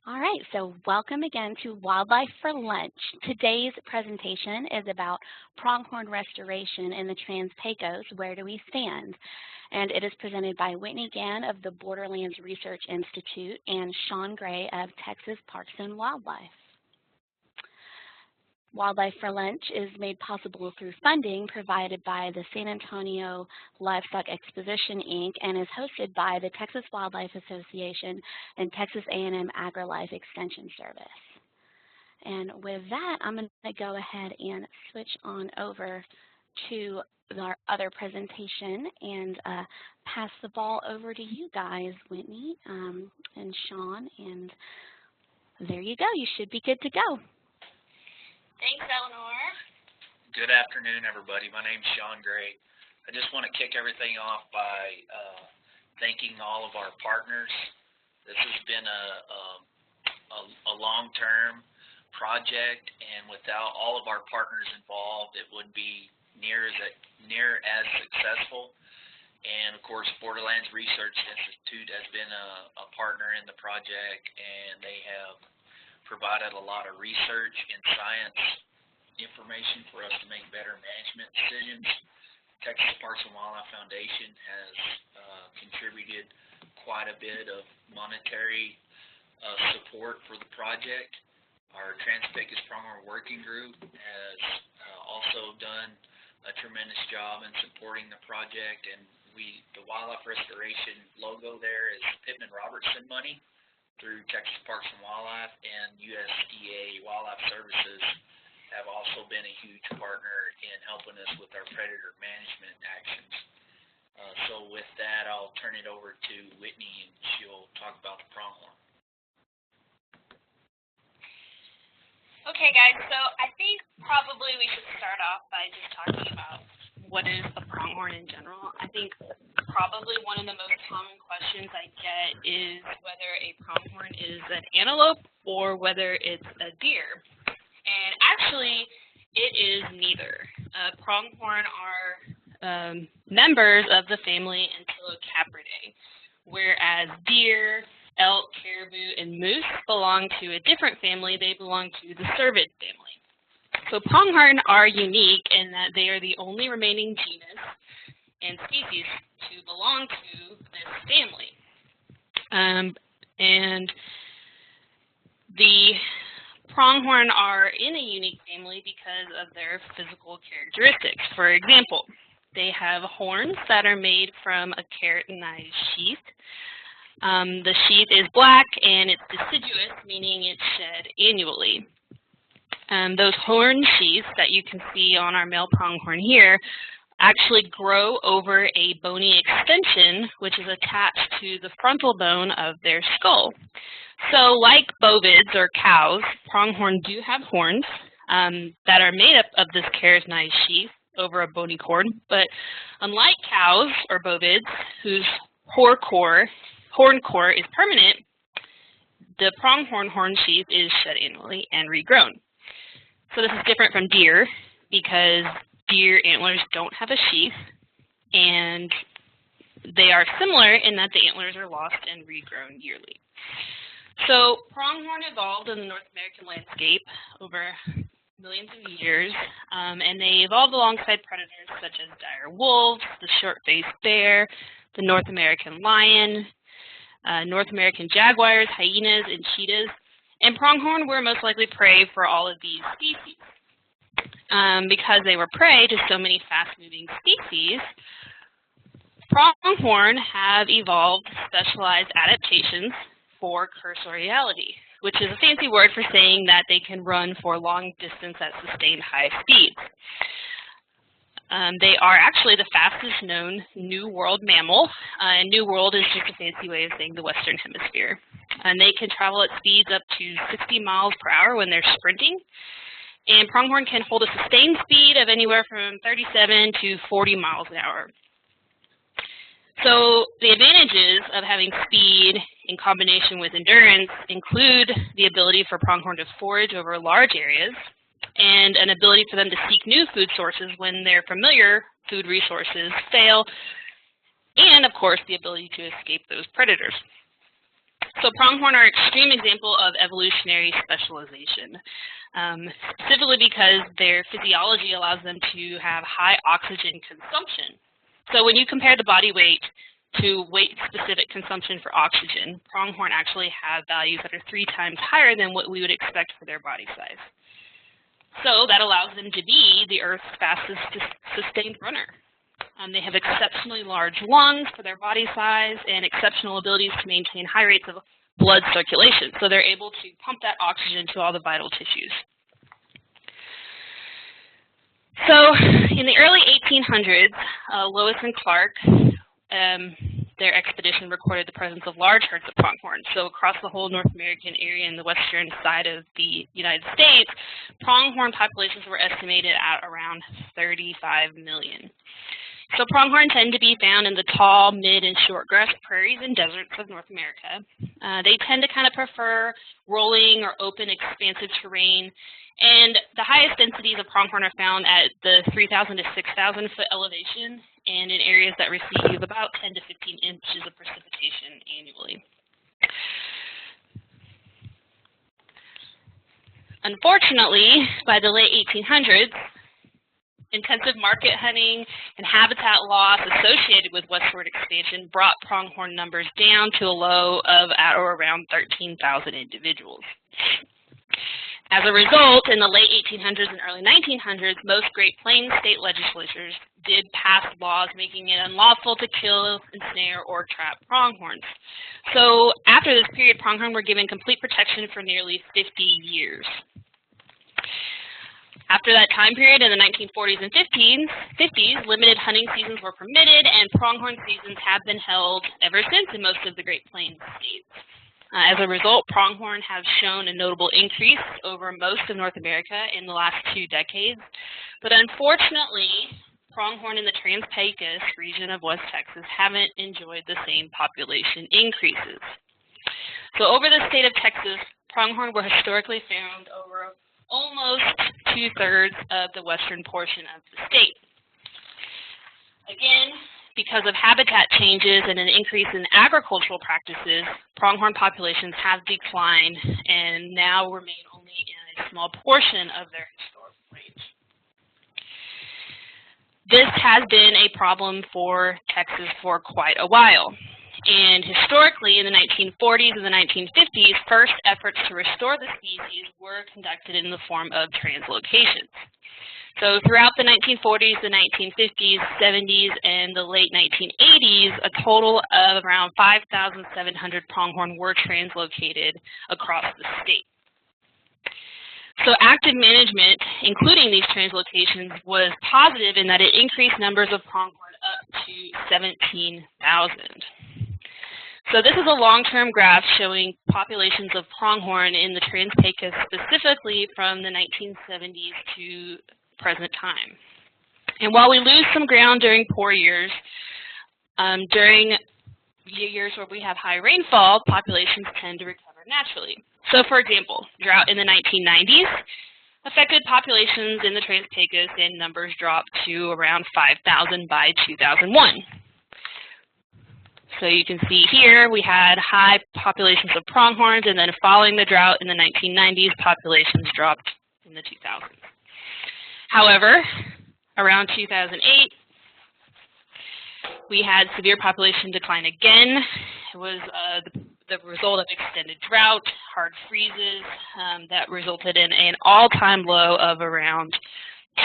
All right, so welcome again to Wildlife for Lunch. Today's presentation is about pronghorn restoration in the Trans-Pecos, Where Do We Stand? And it is presented by Whitney Gann of the Borderlands Research Institute and Sean Gray of Texas Parks and Wildlife. Wildlife for Lunch is made possible through funding provided by the San Antonio Livestock Exposition, Inc., and is hosted by the Texas Wildlife Association and Texas A&M AgriLife Extension Service. And with that, I'm going to go ahead and switch on over to our other presentation and pass the ball over to you guys, Whitney and Sean. And there you go. You should be good to go. Thanks, Eleanor. Good afternoon, everybody. My name's Sean Gray. I just want to kick everything off by thanking all of our partners. This has been a long-term project, and without all of our partners involved, it wouldn't be near as successful. And of course, Borderlands Research Institute has been a partner in the project, and they have provided a lot of research and science information for us to make better management decisions. Texas Parks and Wildlife Foundation has contributed quite a bit of monetary support for the project. Our Trans-Pecos Pronghorn Working Group has also done a tremendous job in supporting the project, and the wildlife restoration logo there is Pittman Robertson money through Texas Parks and Wildlife, and USDA Wildlife Services have also been a huge partner in helping us with our predator management actions. So with that, I'll turn it over to Whitney, and she'll talk about the pronghorn. Okay, guys, so I think probably we should start off by just talking about what is a pronghorn in general. I think probably one of the most common questions I get is whether a pronghorn is an antelope or whether it's a deer. And actually, it is neither. Pronghorn are members of the family Antilocapridae, whereas deer, elk, caribou, and moose belong to a different family. They belong to the cervid family. So pronghorn are unique in that they are the only remaining genus and species to belong to this family. And the pronghorn are in a unique family because of their physical characteristics. For example, they have horns that are made from a keratinized sheath. The sheath is black and it's deciduous, meaning it's shed annually. Those horn sheaths that you can see on our male pronghorn here actually grow over a bony extension, which is attached to the frontal bone of their skull. So like bovids or cows, pronghorn do have horns that are made up of this keratinized sheath over a bony cord, but unlike cows or bovids, whose horn core is permanent, the pronghorn horn sheath is shed annually and regrown. So this is different from deer because deer antlers don't have a sheath, and they are similar in that the antlers are lost and regrown yearly. So pronghorn evolved in the North American landscape over millions of years, and they evolved alongside predators such as dire wolves, the short-faced bear, the North American lion, North American jaguars, hyenas, and cheetahs. And pronghorn were most likely prey for all of these species. Because they were prey to so many fast-moving species, pronghorn have evolved specialized adaptations for cursoriality, which is a fancy word for saying that they can run for long distance at sustained high speeds. They are actually the fastest known New World mammal, and New World is just a fancy way of saying the Western Hemisphere. And they can travel at speeds up to 60 miles per hour when they're sprinting. And pronghorn can hold a sustained speed of anywhere from 37 to 40 miles an hour. So the advantages of having speed in combination with endurance include the ability for pronghorn to forage over large areas and an ability for them to seek new food sources when their familiar food resources fail, and of course the ability to escape those predators. So pronghorn are an extreme example of evolutionary specialization, specifically because their physiology allows them to have high oxygen consumption. So when you compare the body weight to weight-specific consumption for oxygen, pronghorn actually have values that are 3 times higher than what we would expect for their body size. So that allows them to be the Earth's fastest sustained runner. They have exceptionally large lungs for their body size and exceptional abilities to maintain high rates of blood circulation. So they're able to pump that oxygen to all the vital tissues. So in the early 1800s, Lewis and Clark, their expedition recorded the presence of large herds of pronghorn. So across the whole North American area and the western side of the United States, pronghorn populations were estimated at around 35 million. So pronghorn tend to be found in the tall, mid, and short grass prairies and deserts of North America. They tend to kind of prefer rolling or open, expansive terrain. And the highest densities of pronghorn are found at the 3,000 to 6,000 foot elevation and in areas that receive about 10 to 15 inches of precipitation annually. Unfortunately, by the late 1800s, intensive market hunting and habitat loss associated with westward expansion brought pronghorn numbers down to a low of at or around 13,000 individuals. As a result, in the late 1800s and early 1900s, most Great Plains state legislatures did pass laws making it unlawful to kill, ensnare, or trap pronghorns. So after this period, pronghorn were given complete protection for nearly 50 years. After that time period, in the 1940s and 50s, limited hunting seasons were permitted, and pronghorn seasons have been held ever since in most of the Great Plains states. As a result, pronghorn have shown a notable increase over most of North America in the last 2 decades. But unfortunately, pronghorn in the Trans-Pecos region of West Texas haven't enjoyed the same population increases. So over the state of Texas, pronghorn were historically found over almost 2/3 of the western portion of the state. Again, because of habitat changes and an increase in agricultural practices, pronghorn populations have declined and now remain only in a small portion of their historical range. This has been a problem for Texas for quite a while. And historically, in the 1940s and the 1950s, first efforts to restore the species were conducted in the form of translocations. So throughout the 1940s, the 1950s, 70s, and the late 1980s, a total of around 5,700 pronghorn were translocated across the state. So active management, including these translocations, was positive in that it increased numbers of pronghorn up to 17,000. So this is a long-term graph showing populations of pronghorn in the Trans-Pecos, specifically from the 1970s to present time. And while we lose some ground during poor years, during years where we have high rainfall, populations tend to recover naturally. So for example, drought in the 1990s affected populations in the Trans-Pecos, and numbers dropped to around 5,000 by 2001. So you can see here we had high populations of pronghorns, and then following the drought in the 1990s, populations dropped in the 2000s. However, around 2008, we had severe population decline again. It was the result of extended drought, hard freezes that resulted in an all-time low of around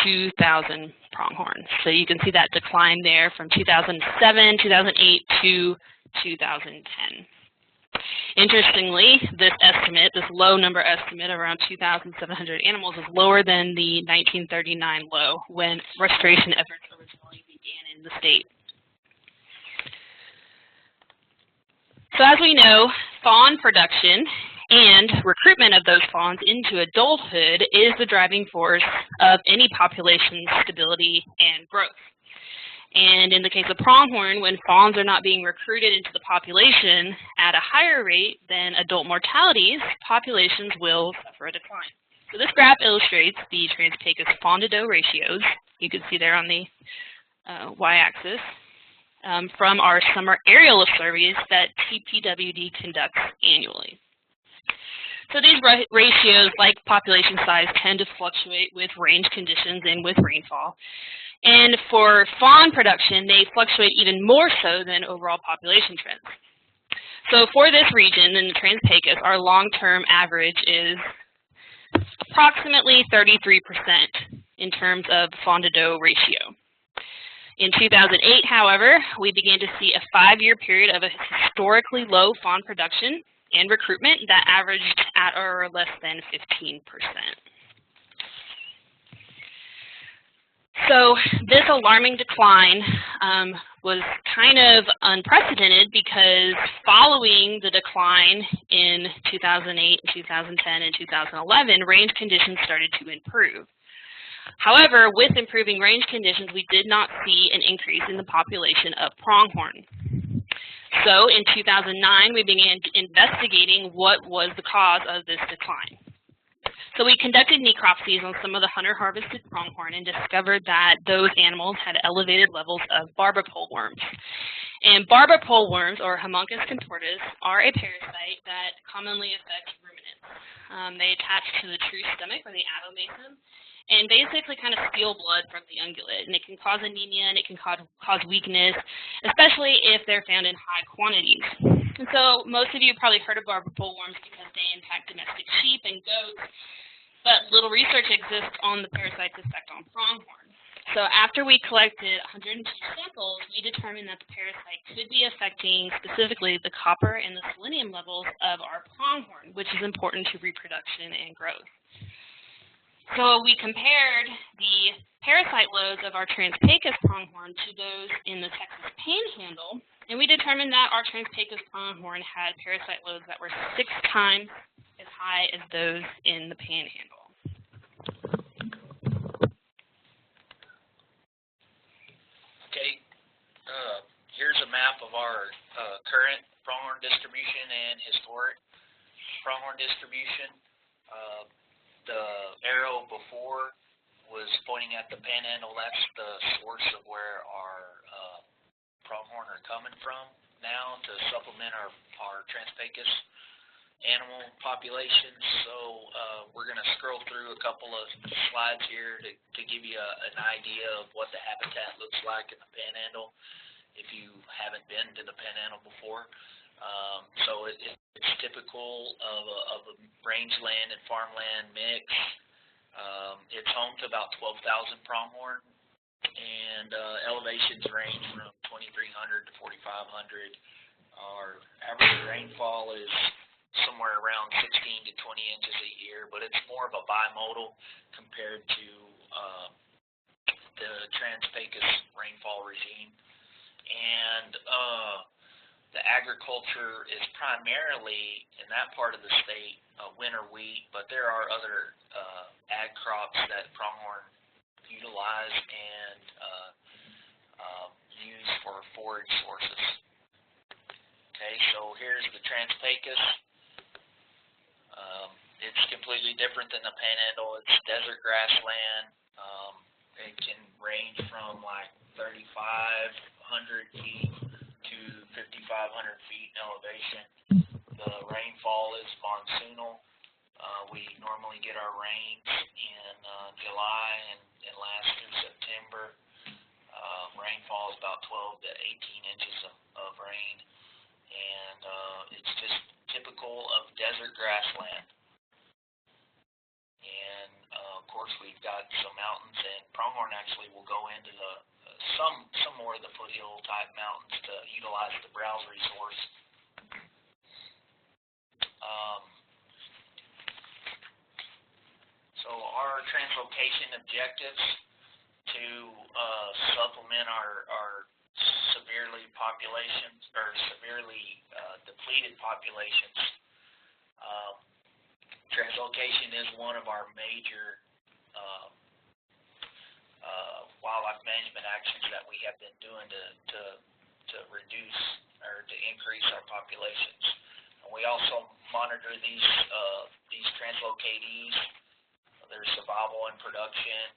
2,000 pronghorn. So you can see that decline there from 2007, 2008 to 2010. Interestingly, this estimate, this low number estimate around 2,700 animals, is lower than the 1939 low when restoration efforts originally began in the state. So as we know, fawn production and recruitment of those fawns into adulthood is the driving force of any population's stability and growth. And in the case of pronghorn, when fawns are not being recruited into the population at a higher rate than adult mortalities, populations will suffer a decline. So this graph illustrates the Trans-Pecos fawn to doe ratios. You can see there on the y-axis. from our summer aerial surveys that TPWD conducts annually. So these ratios, like population size, tend to fluctuate with range conditions and with rainfall. And for fawn production, they fluctuate even more so than overall population trends. So for this region, in the Trans-Pecos, our long-term average is approximately 33% in terms of fawn-to-doe ratio. In 2008, however, we began to see a 5-year period of a historically low fawn production and recruitment that averaged at or less than 15%. So this alarming decline was kind of unprecedented because following the decline in 2008, 2010, and 2011, range conditions started to improve. However, with improving range conditions, we did not see an increase in the population of pronghorn. So in 2009, we began investigating what was the cause of this decline. So we conducted necropsies on some of the hunter-harvested pronghorn and discovered that those animals had elevated levels of barbapole worms. And barbapole worms, or Homunculus contortus, are a parasite that commonly affects ruminants. They attach to the true stomach, or the abdomen, and basically kind of steal blood from the ungulate. And it can cause anemia, and it can cause weakness, especially if they're found in high quantities. And so most of you have probably heard of barbapole worms because they impact domestic sheep and goats, but little research exists on the parasite's effect on pronghorn. So after we collected 102 samples, we determined that the parasite could be affecting specifically the copper and the selenium levels of our pronghorn, which is important to reproduction and growth. So we compared the parasite loads of our Trans-Pecos pronghorn to those in the Texas Panhandle, and we determined that our Trans-Pecos pronghorn had parasite loads that were 6 times as high as those in the Panhandle. Okay, here's a map of our current pronghorn distribution and historic pronghorn distribution. The arrow before was pointing at the Panhandle. That's the source of where our pronghorn are coming from now to supplement our Trans-Pecos animal populations. So we're going to scroll through a couple of slides here to give you an idea of what the habitat looks like in the Panhandle if you haven't been to the Panhandle before. So it's typical of a rangeland and farmland mix. It's home to about 12,000 pronghorn, and elevations range from 2,300 to 4,500. Our average rainfall is somewhere around 16 to 20 inches a year, but it's more of a bimodal compared to the Trans-Pecos rainfall regime. And the agriculture is primarily, in that part of the state, winter wheat, but there are other ag crops that pronghorn utilize and use for forage sources. Okay, so here's the Trans-Pecos. It's completely different than the Panhandle. It's desert grassland. It can range from like 3,500 feet to 5,500 feet in elevation. The rainfall is monsoonal. We normally get our rains in July and last through September. Rainfall is about 12 to 18 inches of rain, and it's just typical of desert grassland. And of course, we've got some mountains, and pronghorn actually will go into the some more of the foothill type mountains to utilize the browse resource. So our translocation objectives to supplement our severely depleted populations. Translocation is one of our major wildlife management actions that we have been doing to reduce or to increase our populations. And we also monitor these translocatees, their survival and production,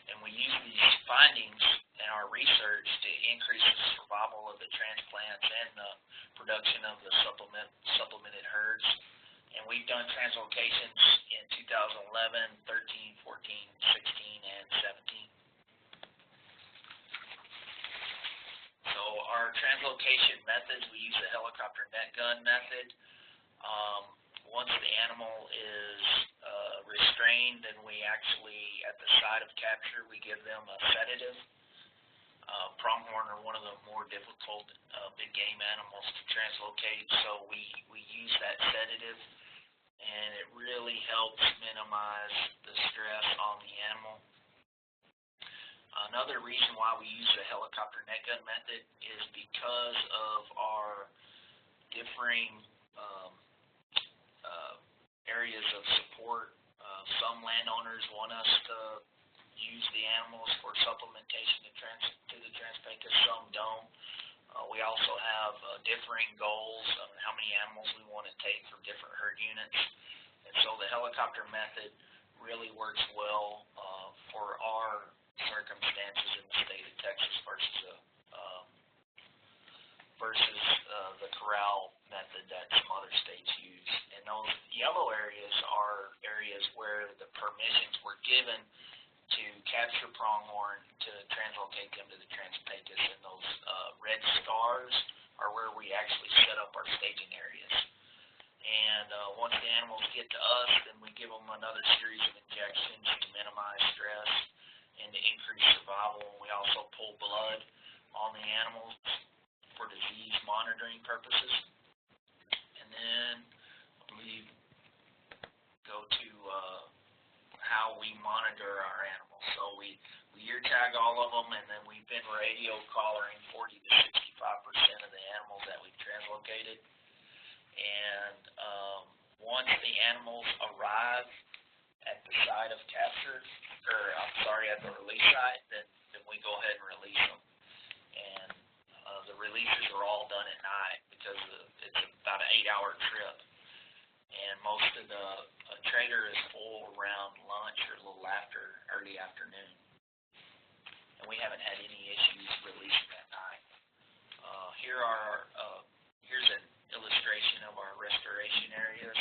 and we use these findings and our research to increase the survival of the transplants and the production of the supplemented herds. And we've done translocations in 2011, 13, 14, 16, and 17. So our translocation methods, we use the helicopter net gun method. Once the animal is restrained, then we actually, at the site of capture, we give them a sedative. Pronghorn are one of the more difficult big game animals to translocate, so we use that sedative, and it really helps minimize the stress on the animal. Another reason why we use the helicopter net gun method is because of our differing areas of support. Some landowners want us to use the animals for supplementation to the Trans-Pecos, some don't. We also have differing goals on how many animals we want to take from different herd units. And so the helicopter method really works well for our circumstances in the state of Texas versus the corral method that some other states use. And those yellow areas are areas where the permissions were given to capture pronghorn to translocate them to the Trans-Pecos, and those red stars are where we actually set up our staging areas. And once the animals get to us, then we give them another series of injections to minimize stress and to increase survival. We also pull blood on the animals for disease monitoring purposes. And then we go to how we monitor our animals. So we ear tag all of them, and then we've been radio collaring 40 to 65% of the animals that we've translocated. And once the animals arrive at the site of capture, at the release site, then we go ahead and release them. And the releases are all done at night because it's about an 8-hour trip. And most of the trailer is full around lunch or a little after, early afternoon. And we haven't had any issues releasing that night. Here's an illustration of our restoration areas.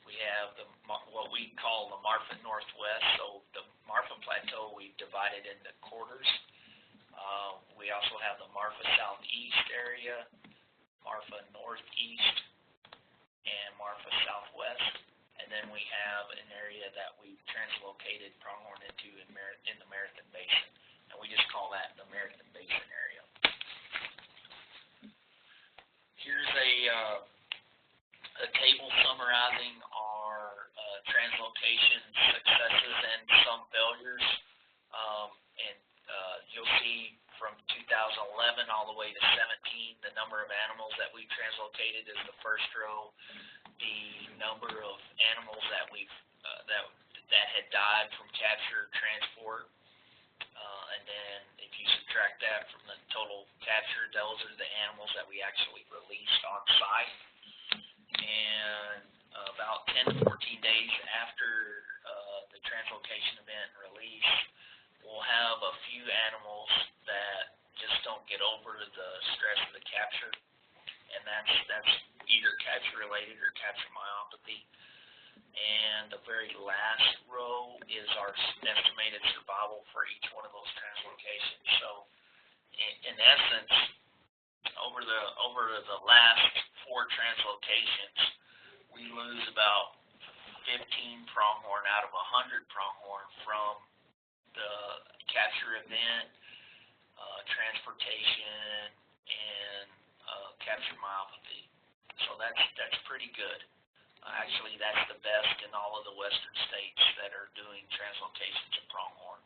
We have what we call the Marfa Northwest. So the Marfa Plateau we've divided into quarters. We also have the Marfa Southeast area, Marfa Northeast, and Marfa Southwest. And then we have an area that we've translocated pronghorn into in the Marathon Basin. And we just call that the Marathon Basin area. Here's a table summarizing our translocation successes and some failures. You'll see from 2011 all the way to 17, the number of animals that we translocated is the first row. The number of animals that we've that had died from capture or transport, and then if you subtract that from the total capture, those are the animals that we actually released on site. And about 10 to 14 days after the translocation event and release, we'll have a few animals that just don't get over the stress of the capture, and that's either capture related or capture myopathy. And the very last row is our estimated survival for each one of those translocations. So in essence, over the last 4 translocations, we lose about 15 pronghorn out of 100 pronghorn from the capture event, transportation, and capture myopathy. So that's pretty good. Actually, that's the best in all of the western states that are doing translocations of pronghorn.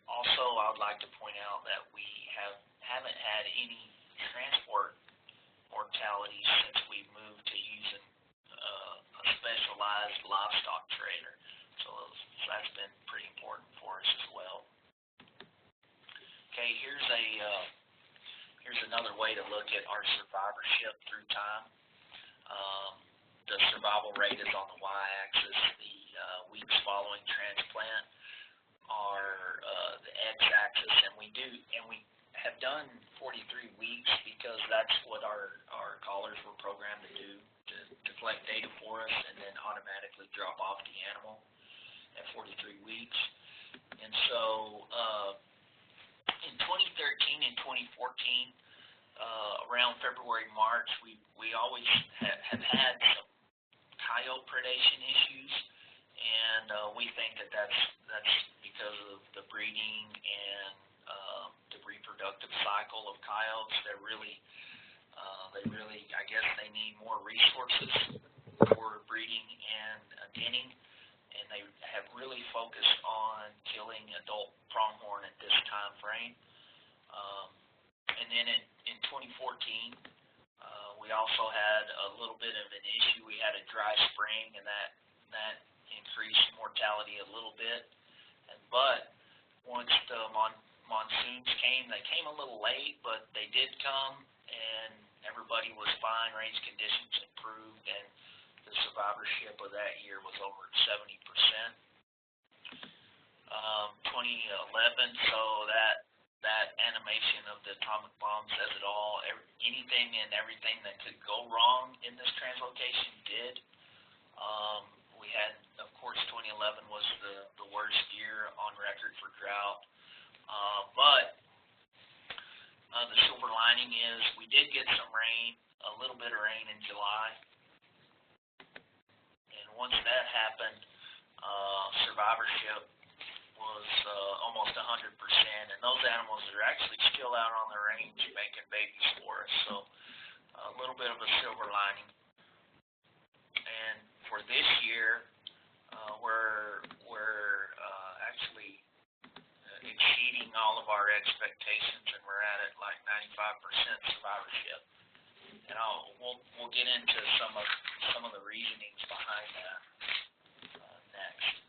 Also, I would like to point out that we haven't had any transport mortality since we moved to using a specialized livestock trailer. So that's been pretty important for us as well. Okay, here's another way to look at our survivorship through time. The survival rate is on the y-axis, the weeks following transplant. the x-axis, and we have done 43 weeks because that's what our collars were programmed to do, to collect data for us and then automatically drop off the animal at 43 weeks. And so in 2013 and 2014, around February, March, we always have had some coyote predation issues, and we think that's because of the breeding and the reproductive cycle of coyotes. They really, I guess they need more resources for breeding and denning, and they have really focused on killing adult pronghorn at this time frame. And then in 2014, we also had a little bit of an issue. We had a dry spring, and that increased mortality a little bit. But once the monsoons came, they came a little late, but they did come, and everybody was fine. Range conditions improved, and the survivorship of that year was over 70%. 2011, so that animation of the atomic bomb says it all. Anything and everything that could go wrong in this translocation did. We had, of course, 2011 was the worst year on record for drought. But the silver lining is we did get some rain, a little bit of rain in July. And once that happened, survivorship was almost 100%, and those animals are actually still out on the range making babies for us, so a little bit of a silver lining. And for this year, we're actually exceeding all of our expectations, and we're at like 95% survivorship. And we'll get into some of the reasonings behind that next.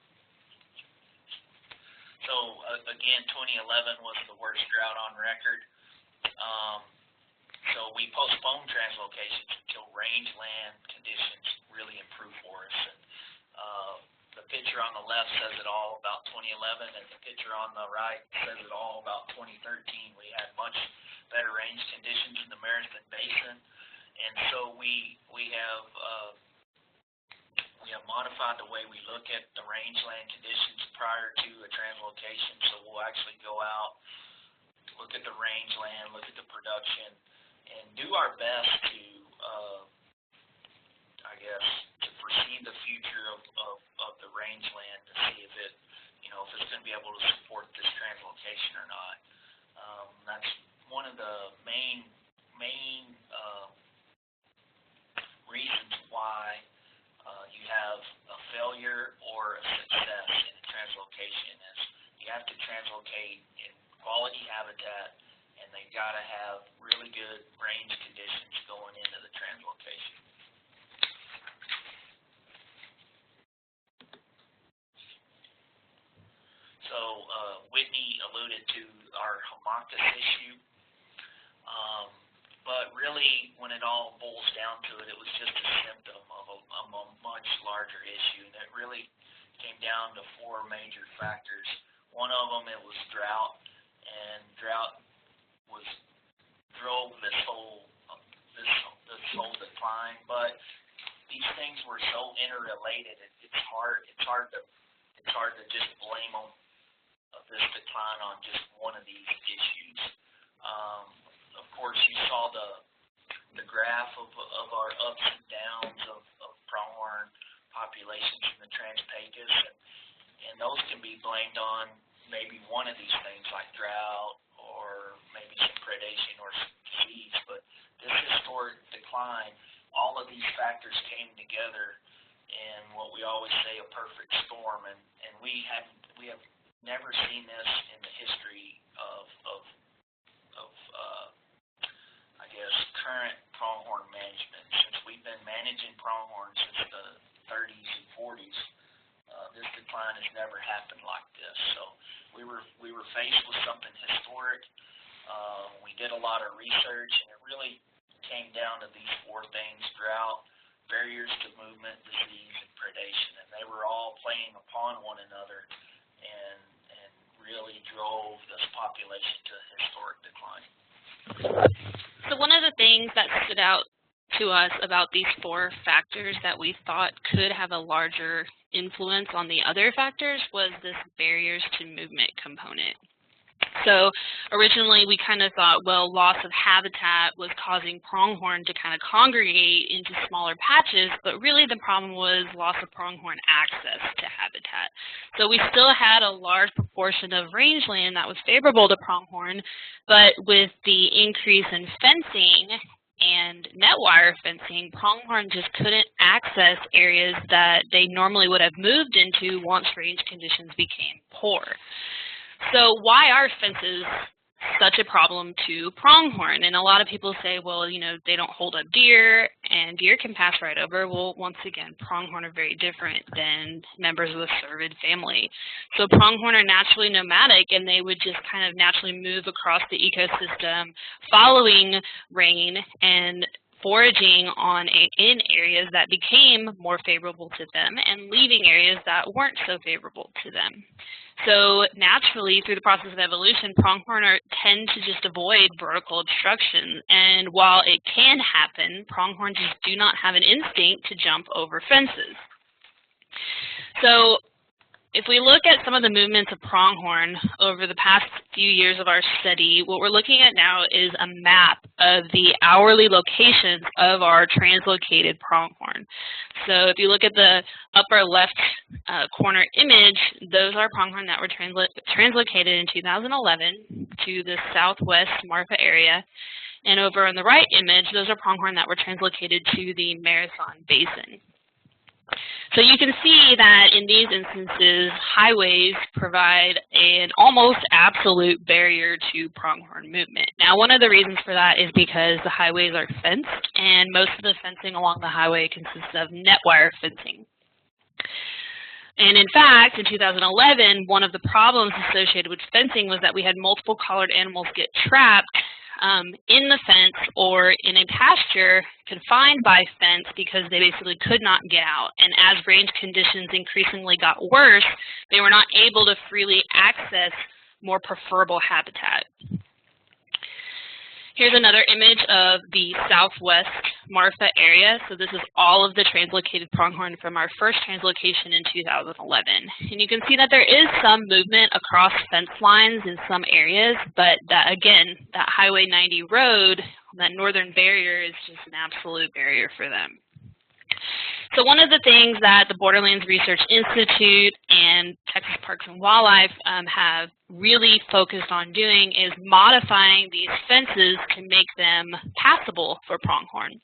So again, 2011 was the worst drought on record. So we postponed translocations until rangeland conditions really improved for us. And, the picture on the left says it all about 2011, and the picture on the right says it all about 2013. We had much better range conditions in the Marathon Basin, and so we have modified the way we look at the rangeland conditions prior to a translocation. So we'll actually go out, look at the rangeland, look at the production, and do our best to, I guess, to foresee the future of the rangeland to see if it, if it's going to be able to support this translocation or not. That's one of the main reasons why you have a failure or a success in a translocation is you have to translocate in quality habitat, and they got to have really good range conditions going into the translocation. So Whitney alluded to our Homoctus issue. But really, when it all boils down to it, it was just a symptom of a much larger issue. And it really came down to four major factors. One of them, it was drought, and drought drove this whole decline. But these things were so interrelated, it's hard to just blame them this decline on just one of these issues. Of course, you saw the graph of our ups and downs of pronghorn populations in the Trans-Pecos, and those can be blamed on maybe one of these things like drought or maybe some predation or some disease. But this historic decline, all of these factors came together in what we always say a perfect storm, and we have never seen this in the history of I guess current pronghorn management. Since we've been managing pronghorn since the 30s and 40s, this decline has never happened like this. So we were faced with something historic. We did a lot of research, and it really came down to these four things: drought, barriers to movement, disease, and predation. And they were all playing upon one another, and really drove this population to historic decline. So one of the things that stood out to us about these 4 factors that we thought could have a larger influence on the other factors was this barriers to movement component. So originally we kind of thought, well, loss of habitat was causing pronghorn to kind of congregate into smaller patches, but really the problem was loss of pronghorn access to habitat. So we still had a large proportion of rangeland that was favorable to pronghorn, but with the increase in fencing and net wire fencing, pronghorn just couldn't access areas that they normally would have moved into once range conditions became poor. So why are fences such a problem to pronghorn? And a lot of people say, well, you know, they don't hold up deer, and deer can pass right over. Well, once again, pronghorn are very different than members of the cervid family. So pronghorn are naturally nomadic, and they would just kind of naturally move across the ecosystem following rain and foraging in areas that became more favorable to them and leaving areas that weren't so favorable to them. So naturally, through the process of evolution, pronghorn tend to just avoid vertical obstruction. And while it can happen, pronghorn just do not have an instinct to jump over fences. So if we look at some of the movements of pronghorn over the past few years of our study, what we're looking at now is a map of the hourly locations of our translocated pronghorn. So if you look at the upper left corner image, those are pronghorn that were translocated in 2011 to the southwest Marfa area. And over on the right image, those are pronghorn that were translocated to the Marathon Basin. So you can see that in these instances, highways provide an almost absolute barrier to pronghorn movement. Now, one of the reasons for that is because the highways are fenced, and most of the fencing along the highway consists of net wire fencing. And in fact, in 2011, one of the problems associated with fencing was that we had multiple collared animals get trapped in the fence or in a pasture confined by fence because they basically could not get out. And as range conditions increasingly got worse, they were not able to freely access more preferable habitat. Here's another image of the southwest Marfa area. So this is all of the translocated pronghorn from our first translocation in 2011. And you can see that there is some movement across fence lines in some areas, but that, again, that Highway 90 road, that northern barrier is just an absolute barrier for them. So one of the things that the Borderlands Research Institute and Texas Parks and Wildlife have really focused on doing is modifying these fences to make them passable for pronghorn.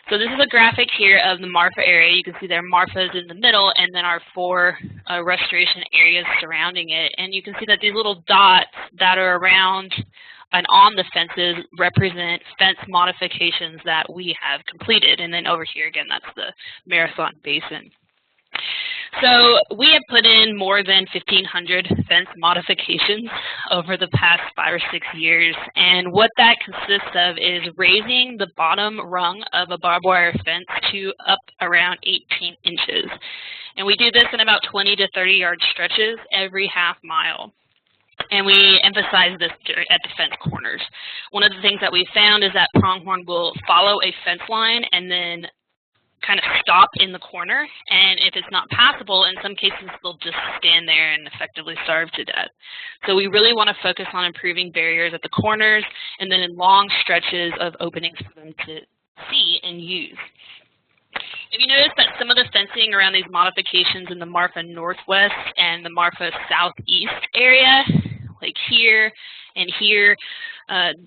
So this is a graphic here of the Marfa area. You can see there Marfa is in the middle, and then our 4 restoration areas surrounding it. And you can see that these little dots that are around and on the fences represent fence modifications that we have completed. And then over here, again, that's the Marathon Basin. So we have put in more than 1,500 fence modifications over the past 5 or 6 years. And what that consists of is raising the bottom rung of a barbed wire fence to up around 18 inches. And we do this in about 20 to 30 yard stretches every half mile. And we emphasize this at the fence corners. One of the things that we found is that pronghorn will follow a fence line and then kind of stop in the corner. And if it's not passable, in some cases, they'll just stand there and effectively starve to death. So we really want to focus on improving barriers at the corners and then in long stretches of openings for them to see and use. If you notice that some of the fencing around these modifications in the Marfa Northwest and the Marfa Southeast area, like here and here,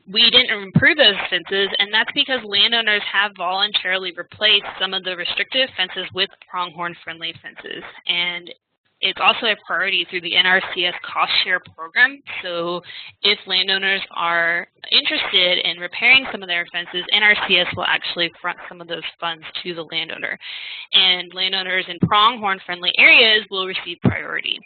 we didn't improve those fences, and that's because landowners have voluntarily replaced some of the restrictive fences with pronghorn-friendly fences. And it's also a priority through the NRCS cost share program. So if landowners are interested in repairing some of their fences, NRCS will actually front some of those funds to the landowner. And landowners in pronghorn-friendly areas will receive priority.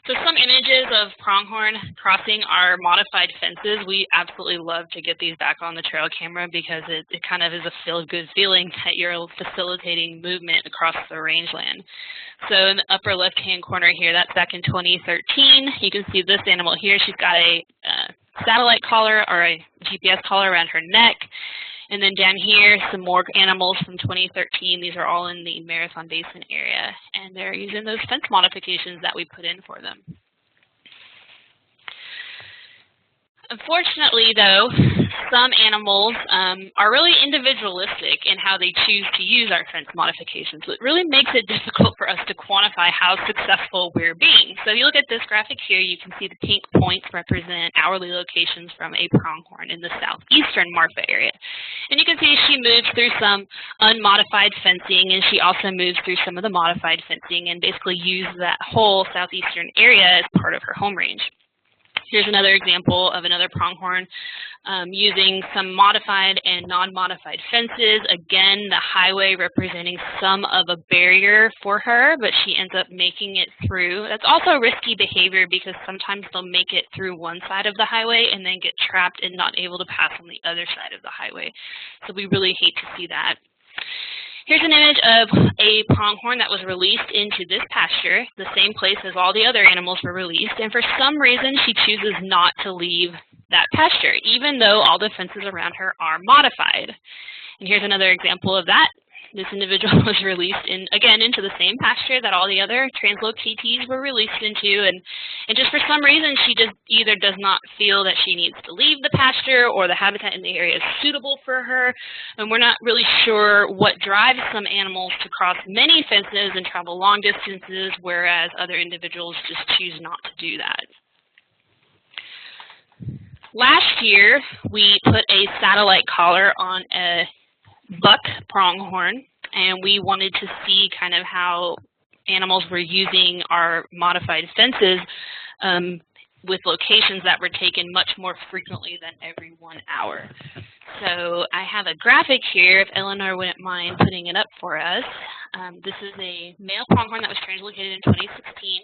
So some images of pronghorn crossing our modified fences. We absolutely love to get these back on the trail camera because it kind of is a feel-good feeling that you're facilitating movement across the rangeland. So in the upper left-hand corner here, that's back in 2013. You can see this animal here. She's got a satellite collar or a GPS collar around her neck. And then down here, some more animals from 2013. These are all in the Marathon Basin area, and they're using those fence modifications that we put in for them. Unfortunately, though, some animals are really individualistic in how they choose to use our fence modifications. So it really makes it difficult for us to quantify how successful we're being. So if you look at this graphic here, you can see the pink points represent hourly locations from a pronghorn in the southeastern Marfa area. And you can see she moves through some unmodified fencing, and she also moves through some of the modified fencing and basically uses that whole southeastern area as part of her home range. Here's another example of another pronghorn using some modified and non-modified fences. Again, the highway representing some of a barrier for her, but she ends up making it through. That's also risky behavior because sometimes they'll make it through one side of the highway and then get trapped and not able to pass on the other side of the highway. So we really hate to see that. Here's an image of a pronghorn that was released into this pasture, the same place as all the other animals were released, and for some reason she chooses not to leave that pasture, even though all the fences around her are modified. And here's another example of that. This individual was released again into the same pasture that all the other translocatees were released into, and just for some reason she just either does not feel that she needs to leave the pasture or the habitat in the area is suitable for her, and we're not really sure what drives some animals to cross many fences and travel long distances, whereas other individuals just choose not to do that. Last year, we put a satellite collar on a buck pronghorn, and we wanted to see kind of how animals were using our modified fences with locations that were taken much more frequently than every 1 hour. So I have a graphic here, if Eleanor wouldn't mind putting it up for us. This is a male pronghorn that was translocated in 2016,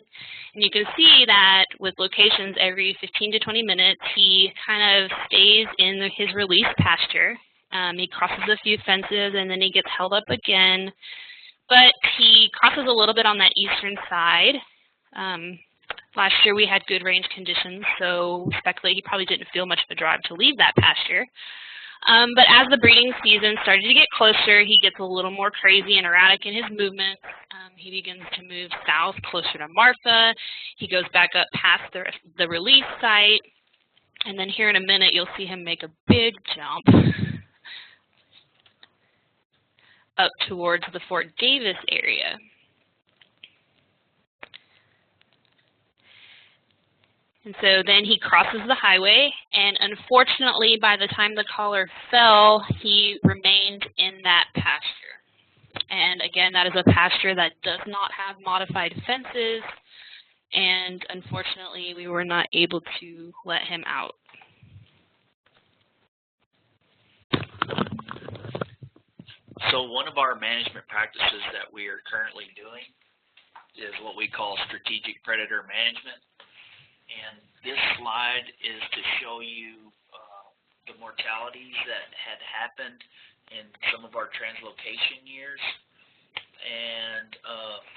and you can see that with locations every 15 to 20 minutes, he kind of stays in his release pasture. He crosses a few fences and then he gets held up again, but he crosses a little bit on that eastern side. Last year we had good range conditions, so we speculate he probably didn't feel much of a drive to leave that pasture. But as the breeding season started to get closer, he gets a little more crazy and erratic in his movements. He begins to move south closer to Marfa. He goes back up past the release site, and then here in a minute you'll see him make a big jump up towards the Fort Davis area. And so then he crosses the highway, and unfortunately by the time the collar fell, he remained in that pasture. And again, that is a pasture that does not have modified fences, and unfortunately we were not able to let him out. So one of our management practices that we are currently doing is what we call strategic predator management. And this slide is to show you the mortalities that had happened in some of our translocation years and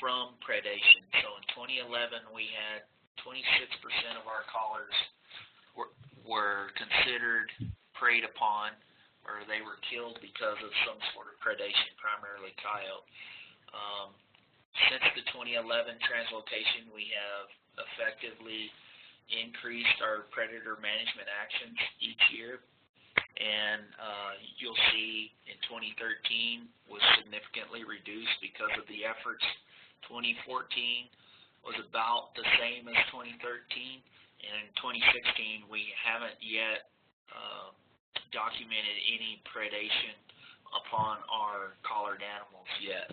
from predation. So in 2011, we had 26% of our collars were considered preyed upon, or they were killed because of some sort of predation, primarily coyote. Since the 2011 translocation, we have effectively increased our predator management actions each year. And you'll see in 2013 was significantly reduced because of the efforts. 2014 was about the same as 2013. And in 2016, we haven't yet documented any predation upon our collared animals yet.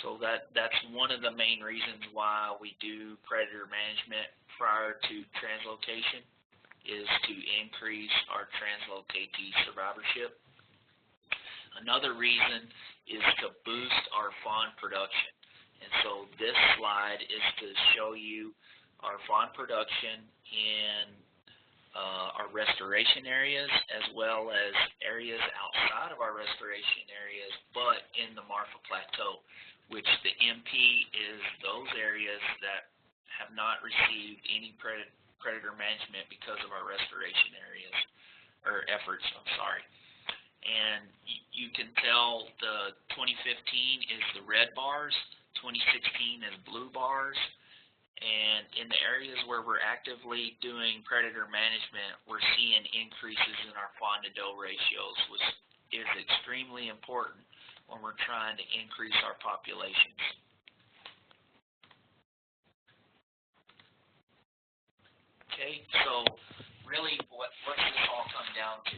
So that's one of the main reasons why we do predator management prior to translocation, is to increase our translocatee survivorship. Another reason is to boost our fawn production. And so this slide is to show you our fawn production in our restoration areas, as well as areas outside of our restoration areas, but in the Marfa Plateau, which the MP is those areas that have not received any predator management because of our restoration areas, or efforts, I'm sorry. And you can tell the 2015 is the red bars, 2016 is blue bars, and in the areas where we're actively doing predator management, we're seeing increases in our fawn to doe ratios, which is extremely important when we're trying to increase our populations. Okay, so really what does this all come down to?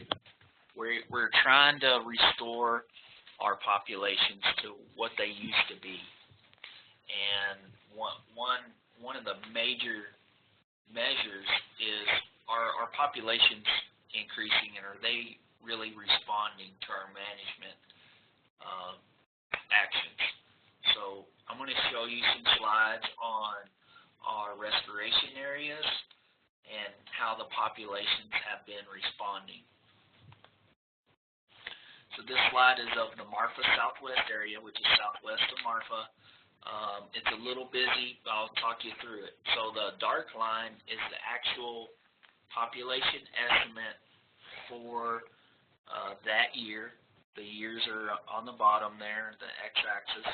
We're trying to restore our populations to what they used to be. And one of the major measures is our populations increasing, and are they really responding to our management actions? So I'm going to show you some slides on our restoration areas and how the populations have been responding. So this slide is of the Marfa Southwest area, which is southwest of Marfa. It's a little busy, but I'll talk you through it. So the dark line is the actual population estimate for that year. The years are on the bottom there, the x-axis.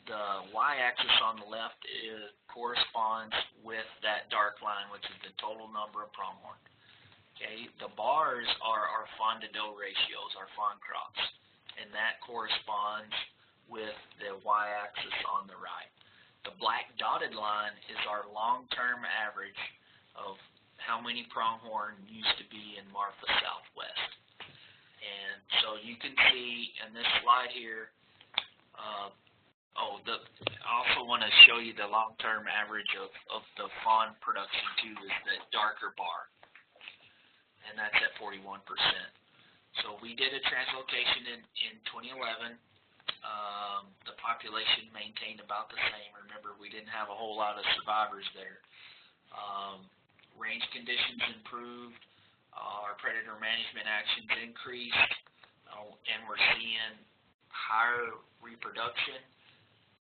The y-axis on the left corresponds with that dark line, which is the total number of pronghorn. Okay, the bars are our fawn to doe ratios, our fawn crops, and that corresponds with the y-axis on the right. The black dotted line is our long-term average of how many pronghorn used to be in Marfa Southwest. And so you can see in this slide here, I also want to show you the long-term average of the fawn production too, is the darker bar, and that's at 41%. So we did a translocation in 2011. The population maintained about the same. Remember, we didn't have a whole lot of survivors there. Range conditions improved. Our predator management actions increased, and we're seeing higher reproduction,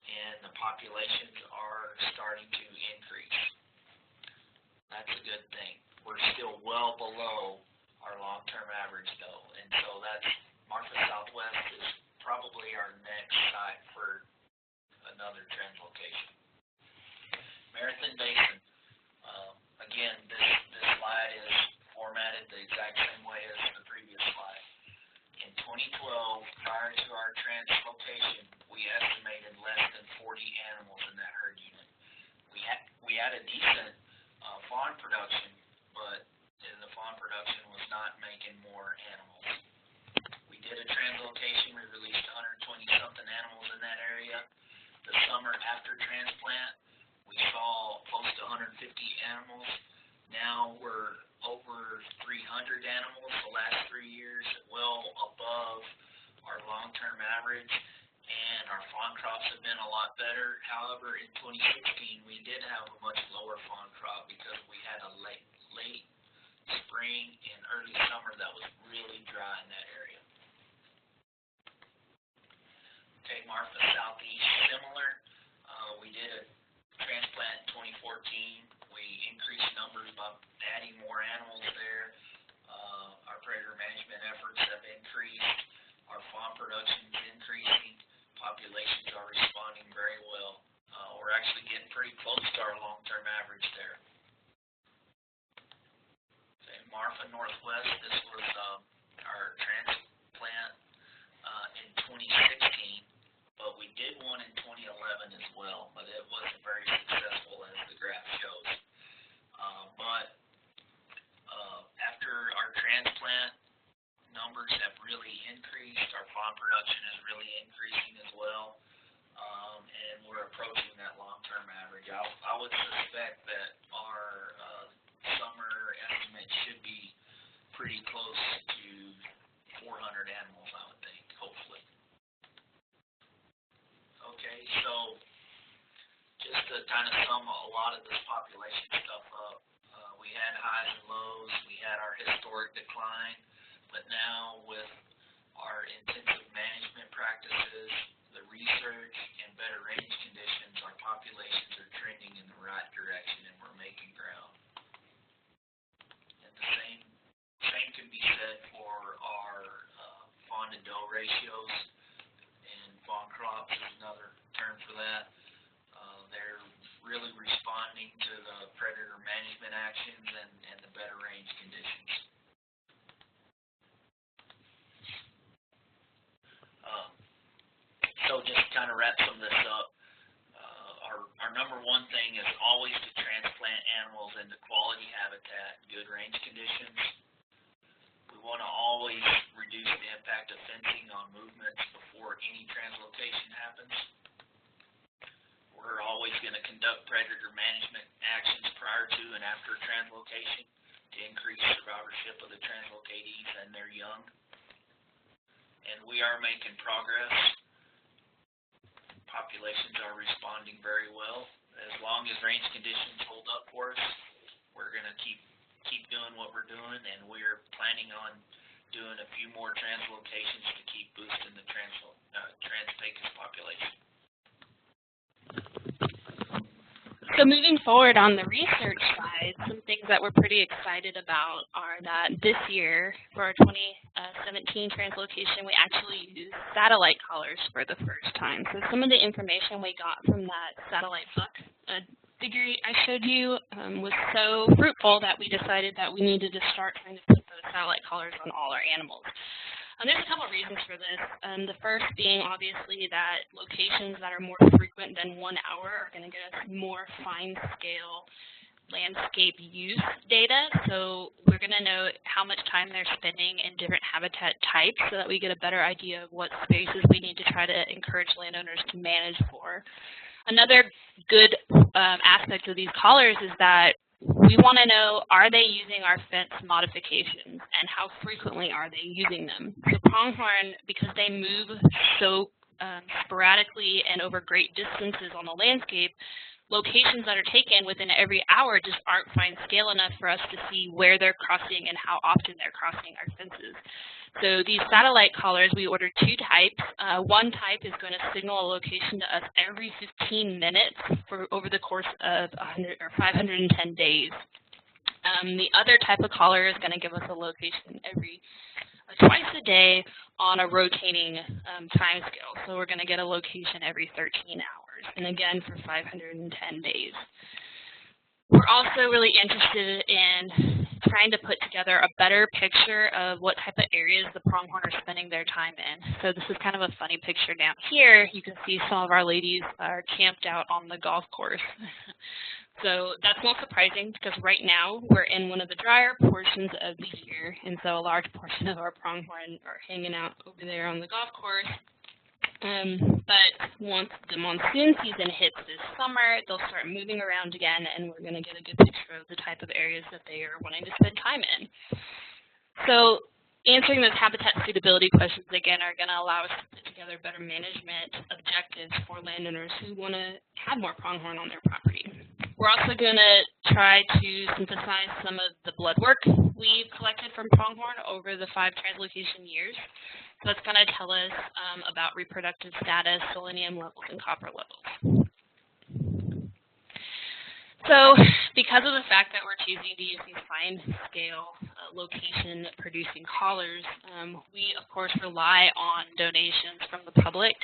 and the populations are starting to increase. That's a good thing. We're still well below our long-term average, though, and so that's Marfa Southwest is probably our next site for another translocation. Marathon Basin. Again, this slide is formatted the exact same way as the previous slide. In 2012, prior to our translocation, we estimated less than 40 animals in that herd unit. We had a decent fawn production, but the fawn production was not making more animals. We did a translocation. We released 120-something animals in that area. The summer after transplant, we saw close to 150 animals. Now we're over 300 animals the last 3 years, well above our long-term average, and our fawn crops have been a lot better. However, in 2016, we did have a much lower fawn crop because we had a late spring and early summer that was really dry in that area. Okay, Marfa Southeast, similar. We did a transplant in 2014. We increased numbers by adding more animals there. Our predator management efforts have increased. Our fawn production is increasing. Populations are responding very well. We're actually getting pretty close to our long-term average there. Okay, Marfa Northwest, this was our transplant in 2016. But we did one in 2011 as well, but it wasn't very successful as the graph shows. But after our transplant, numbers have really increased. Our fawn production is really increasing as well, and we're approaching that long-term average. I would suspect that our summer estimate should be pretty close to 400 animals, I would think, hopefully. Okay, so our historic decline, but now with our intensive management practices, the research, and better range conditions, our populations are trending in the right direction and we're making ground. And the same can be said for our fawn to doe ratios, and fawn crops is another term for that. They're really responding to the predator management actions and the better range conditions. So just kind of wrap some of this up. Our number one thing is always to transplant animals into quality habitat, good range conditions. We want to always reduce the impact of fencing on movements before any translocation happens. We're always going to conduct predator management actions prior to and after translocation to increase survivorship of the translocatees and their young. And we are making progress. Populations are responding very well. As long as range conditions hold up for us, we're going to keep doing what we're doing, and we're planning on doing a few more translocations to keep boosting the Trans-Pecos population. So moving forward on the research side, some things that we're pretty excited about are that this year, for our 2017 translocation, we actually used satellite collars for the first time. So some of the information we got from that satellite buck figure I showed you was so fruitful that we decided that we needed to start trying to put those satellite collars on all our animals. There's a couple of reasons for this. The first being obviously that locations that are more frequent than 1 hour are going to get us more fine-scale landscape use data. So we're going to know how much time they're spending in different habitat types so that we get a better idea of what spaces we need to try to encourage landowners to manage for. Another good aspect of these collars is that we want to know, are they using our fence modifications, and how frequently are they using them? So pronghorn, because they move so sporadically and over great distances on the landscape, locations that are taken within every hour just aren't fine scale enough for us to see where they're crossing and how often they're crossing our fences. So these satellite collars, we ordered 2 types. One type is going to signal a location to us every 15 minutes for over the course of 510 days. The other type of collar is going to give us a location twice a day on a rotating time scale. So we're going to get a location every 13 hours, and again for 510 days. We're also really interested in trying to put together a better picture of what type of areas the pronghorn are spending their time in. So this is kind of a funny picture down here. You can see some of our ladies are camped out on the golf course. So that's not surprising because right now we're in one of the drier portions of the year, and so a large portion of our pronghorn are hanging out over there on the golf course. But once the monsoon season hits this summer, they'll start moving around again, and we're going to get a good picture of the type of areas that they are wanting to spend time in. So answering those habitat suitability questions, again, are going to allow us to put together better management objectives for landowners who want to have more pronghorn on their property. We're also going to try to synthesize some of the blood work we've collected from pronghorn over the 5 translocation years. So that's going to tell us about reproductive status, selenium levels, and copper levels. So because of the fact that we're choosing to use these fine-scale location-producing collars, we, of course, rely on donations from the public.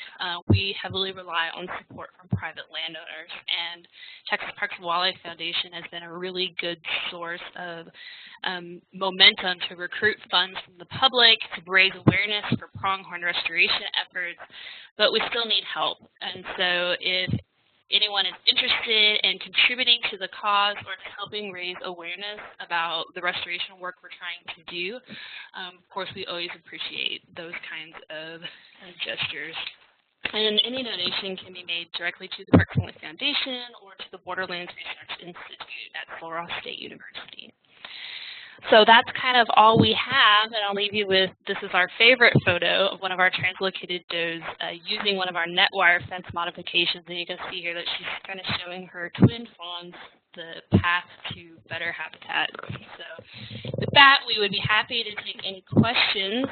We heavily rely on support from private landowners, and Texas Parks and Wildlife Foundation has been a really good source of momentum to recruit funds from the public, to raise awareness for pronghorn restoration efforts, but we still need help. And so if anyone is interested in contributing to the cause or to helping raise awareness about the restoration work we're trying to do, of course, we always appreciate those kinds of gestures. And any donation can be made directly to the Parks and Wildlife Foundation or to the Borderlands Research Institute at Sul Ross State University. So that's kind of all we have, and I'll leave you with, this is our favorite photo of one of our translocated does using one of our net wire fence modifications, and you can see here that she's kind of showing her twin fawns the path to better habitat. So the that, we would be happy to take any questions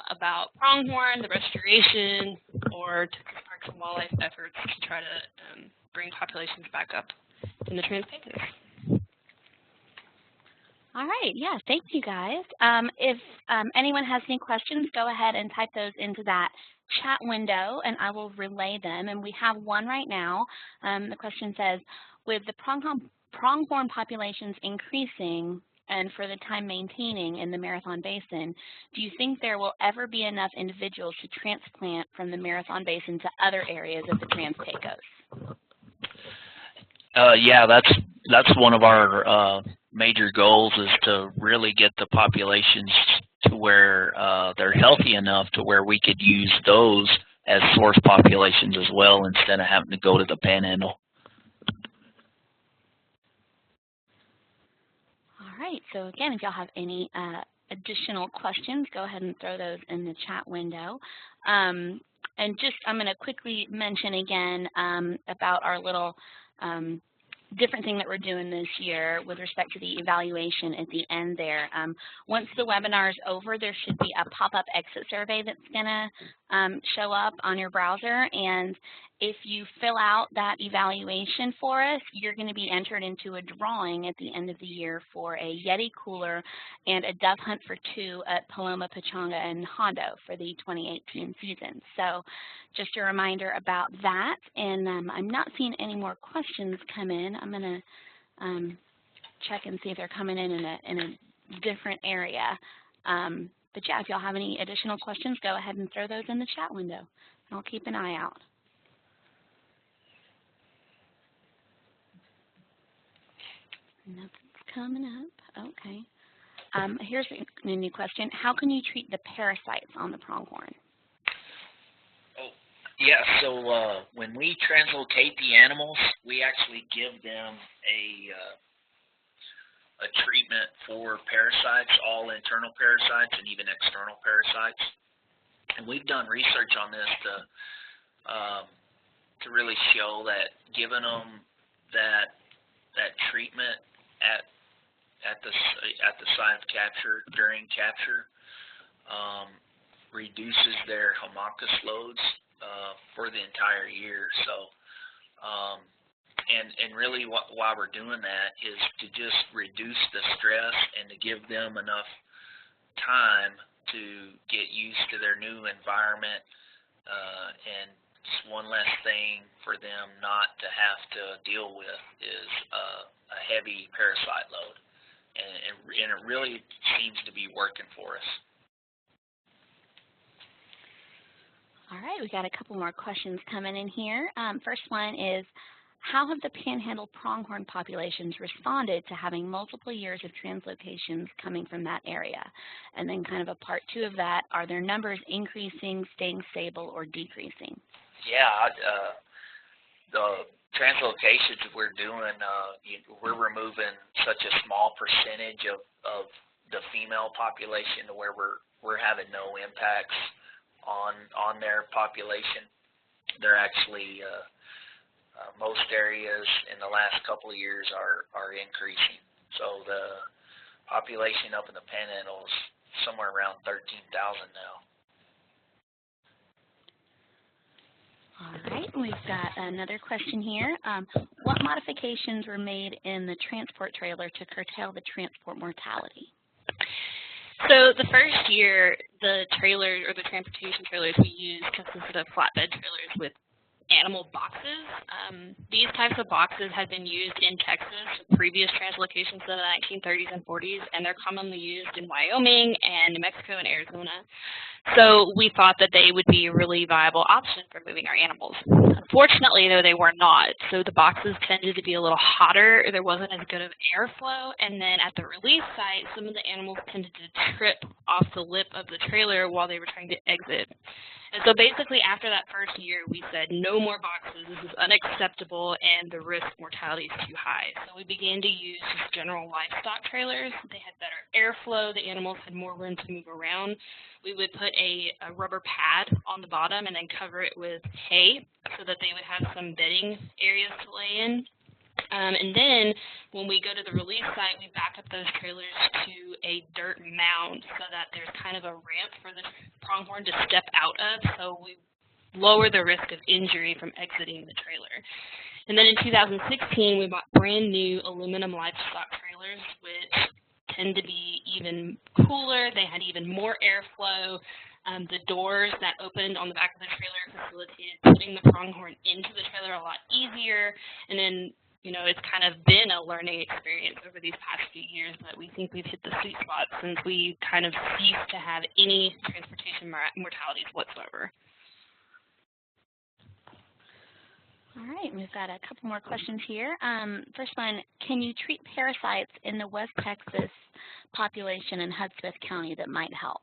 about pronghorn, the restoration, or Texas Parks and Wildlife efforts to try to bring populations back up in the Trans-Pecos. All right, yeah, thank you guys. If anyone has any questions, go ahead and type those into that chat window and I will relay them. And we have one right now. The question says, with the pronghorn populations increasing and for the time maintaining in the Marathon Basin, do you think there will ever be enough individuals to transplant from the Marathon Basin to other areas of the Trans-Pecos? Yeah, that's one of our major goals, is to really get the populations to where they're healthy enough to where we could use those as source populations as well, instead of having to go to the Panhandle. All right, so again, if y'all have any additional questions, go ahead and throw those in the chat window. And just, I'm going to quickly mention again about our little different thing that we're doing this year with respect to the evaluation at the end there. Once the webinar is over, there should be a pop-up exit survey that's going to show up on your browser. And if you fill out that evaluation for us, you're going to be entered into a drawing at the end of the year for a Yeti cooler and a dove hunt for 2 at Paloma, Pechanga, and Hondo for the 2018 season. So just a reminder about that. And I'm not seeing any more questions come in. I'm going to check and see if they're coming in a different area. But yeah, if y'all have any additional questions, go ahead and throw those in the chat window. And I'll keep an eye out. Nothing's coming up. Okay. Here's a new question. How can you treat the parasites on the pronghorn? Oh, yeah. So when we translocate the animals, we actually give them a treatment for parasites, all internal parasites and even external parasites. And we've done research on this to really show that giving them that treatment at the site of capture, during capture, reduces their homunculus loads for the entire year. So, and really why we're doing that is to just reduce the stress and to give them enough time to get used to their new environment, and just one less thing for them not to have to deal with is a heavy parasite load, and it really seems to be working for us. All right, we got a couple more questions coming in here. First one is, how have the Panhandle pronghorn populations responded to having multiple years of translocations coming from that area? And then kind of a part 2 of that, are their numbers increasing, staying stable, or decreasing? Yeah, the translocations we're doing, we're removing such a small percentage of the female population to where we're having no impacts on their population. They're actually most areas in the last couple of years are increasing. So the population up in the Panhandle is somewhere around 13,000 now. All right, we've got another question here. What modifications were made in the transport trailer to curtail the transport mortality? So the first year, the trailer or the transportation trailers we used consisted of flatbed trailers with animal boxes. These types of boxes had been used in Texas with previous translocations in the 1930s and 40s, and they're commonly used in Wyoming and New Mexico and Arizona. So we thought that they would be a really viable option for moving our animals. Unfortunately, though, they were not. So the boxes tended to be a little hotter. There wasn't as good of airflow. And then at the release site, some of the animals tended to trip off the lip of the trailer while they were trying to exit. And so basically after that first year, we said no more boxes. This is unacceptable and the risk mortality is too high. So we began to use just general livestock trailers. They had better airflow. The animals had more room to move around. We would put a rubber pad on the bottom and then cover it with hay so that they would have some bedding areas to lay in. And then when we go to the release site, we back up those trailers to a dirt dirt mound so that there's kind of a ramp for the pronghorn to step out of, so we lower the risk of injury from exiting the trailer. And then in 2016, we bought brand new aluminum livestock trailers, which tend to be even cooler. They had even more airflow. The doors that opened on the back of the trailer facilitated putting the pronghorn into the trailer a lot easier. And then, you know, it's kind of been a learning experience over these past few years, but we think we've hit the sweet spot since we kind of ceased to have any transportation mortalities whatsoever. All right, we've got a couple more questions here. First one, can you treat parasites in the West Texas population in Hudspeth County that might help?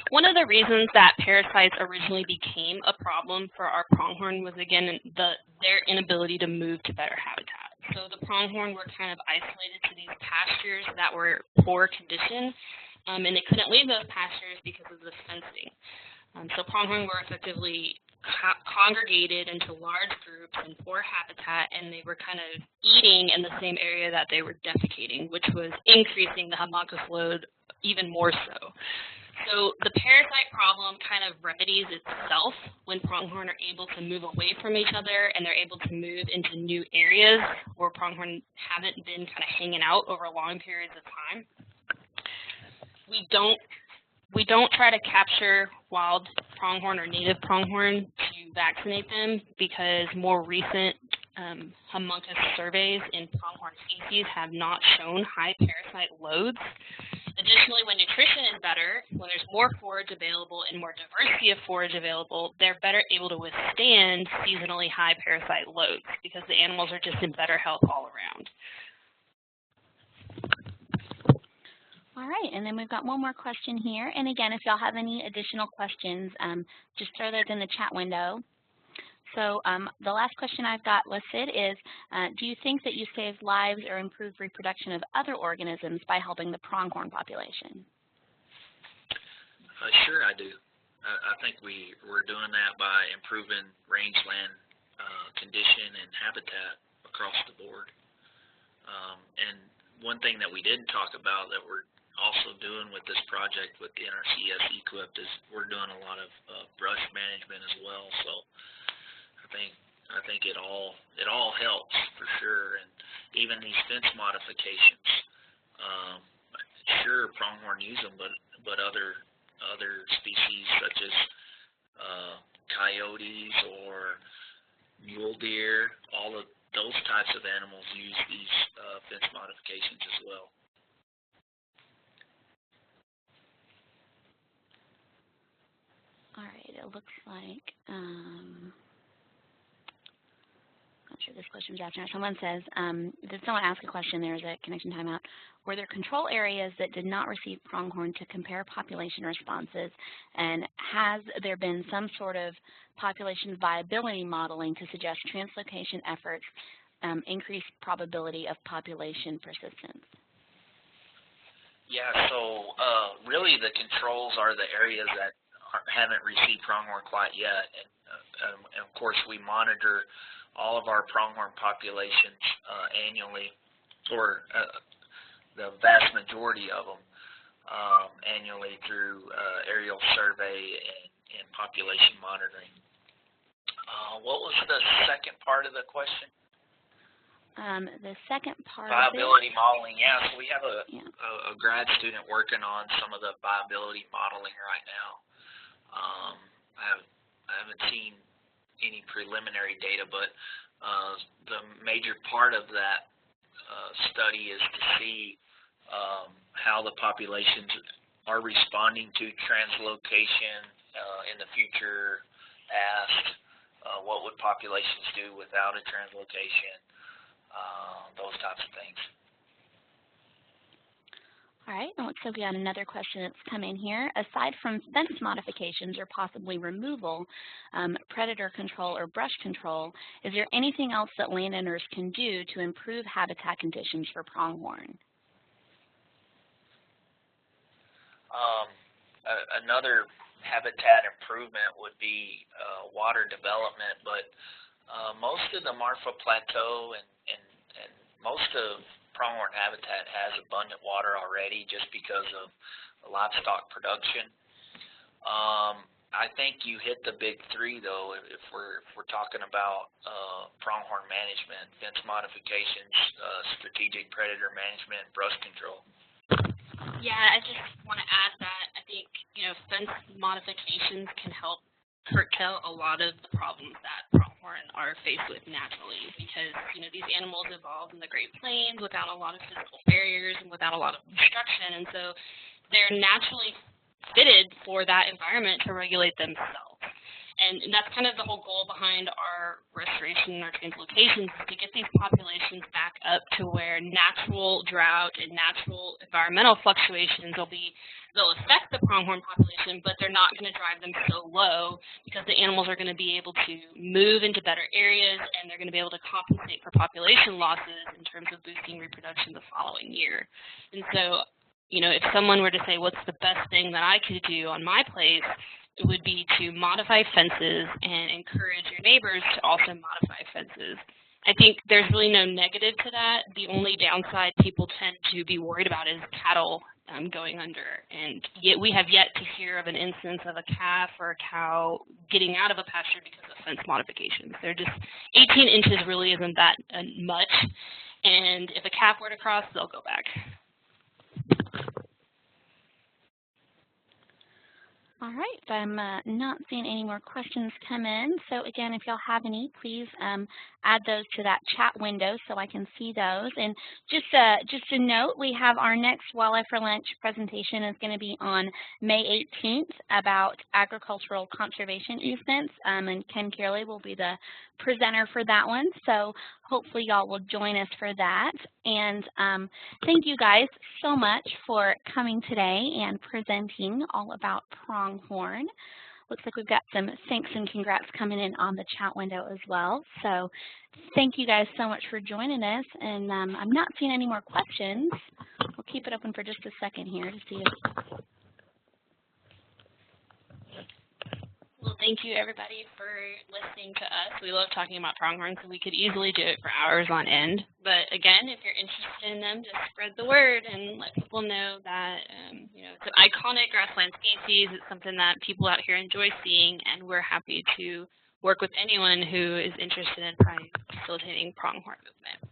One of the reasons that parasites originally became a problem for our pronghorn was, again, their inability to move to better habitat. So the pronghorn were kind of isolated to these pastures that were poor condition, and they couldn't leave those pastures because of the fencing. So pronghorn were effectively congregated into large groups in poor habitat, and they were kind of eating in the same area that they were defecating, which was increasing the homunculus load even more so. So the parasite problem kind of remedies itself when pronghorn are able to move away from each other and they're able to move into new areas where pronghorn haven't been kind of hanging out over long periods of time. We don't try to capture wild pronghorn or native pronghorn to vaccinate them because more recent homunculus surveys in pronghorn species have not shown high parasite loads. Additionally, when nutrition is better, when there's more forage available and more diversity of forage available, they're better able to withstand seasonally high parasite loads because the animals are just in better health all around. All right, and then we've got one more question here. And again, if y'all have any additional questions, just throw those in the chat window. So the last question I've got listed is, do you think that you saved lives or improved reproduction of other organisms by helping the pronghorn population? Sure, I do. I think we're doing that by improving rangeland condition and habitat across the board. And one thing that we didn't talk about that we're also doing with this project with the NRCS Equipped is we're doing a lot of brush management as well. So I think it all helps for sure, and even these fence modifications. Sure, pronghorn use them, but other species such as coyotes or mule deer, all of those types of animals use these fence modifications as well. All right, it looks like, not sure this question was asked. Someone says, did someone ask a question? There's a connection timeout. Were there control areas that did not receive pronghorn to compare population responses? And has there been some sort of population viability modeling to suggest translocation efforts increase probability of population persistence? Yeah, so really the controls are the areas that haven't received pronghorn quite yet. And of course, we monitor all of our pronghorn populations annually, or the vast majority of them annually through aerial survey and population monitoring. What was the second part of the question? The second part viability modeling, yeah. So we have a grad student working on some of the viability modeling right now. I haven't seen any preliminary data, but the major part of that study is to see how the populations are responding to translocation in the future past. What would populations do without a translocation? Those types of things. All right, it looks like we got another question that's come in here. Aside from fence modifications or possibly removal, predator control or brush control, is there anything else that landowners can do to improve habitat conditions for pronghorn? Another habitat improvement would be water development, but most of the Marfa Plateau and most of pronghorn habitat has abundant water already just because of livestock production. I think you hit the big three, though, if we're talking about pronghorn management: fence modifications, strategic predator management, brush control. Yeah, I just want to add that I think, fence modifications can help curtail a lot of the problems that pronghorn are faced with naturally, because, these animals evolved in the Great Plains without a lot of physical barriers and without a lot of obstruction, and so they're naturally fitted for that environment to regulate themselves. And that's kind of the whole goal behind our restoration and our translocations, is to get these populations back up to where natural drought and natural environmental fluctuations they'll affect the pronghorn population, but they're not going to drive them so low, because the animals are going to be able to move into better areas, and they're going to be able to compensate for population losses in terms of boosting reproduction the following year. And so, if someone were to say, what's the best thing that I could do on my place, it would be to modify fences and encourage your neighbors to also modify fences. I think there's really no negative to that. The only downside people tend to be worried about is cattle going under. And yet we have yet to hear of an instance of a calf or a cow getting out of a pasture because of fence modifications. They're just 18 inches really isn't that much. And if a calf were to cross, they'll go back. All right, I'm not seeing any more questions come in. So again, if y'all have any, please add those to that chat window so I can see those. And just a note, we have our next Wildlife for Lunch presentation is going to be on May 18th about agricultural conservation easements, and Ken Kearley will be the presenter for that one. So hopefully y'all will join us for that. And thank you guys so much for coming today and presenting all about pronghorn. Looks like we've got some thanks and congrats coming in on the chat window as well. So thank you guys so much for joining us. And I'm not seeing any more questions. We'll keep it open for just a second here to see if... Well, thank you, everybody, for listening to us. We love talking about pronghorn, so we could easily do it for hours on end. But again, if you're interested in them, just spread the word and let people know that it's an iconic grassland species. It's something that people out here enjoy seeing, and we're happy to work with anyone who is interested in facilitating pronghorn movement.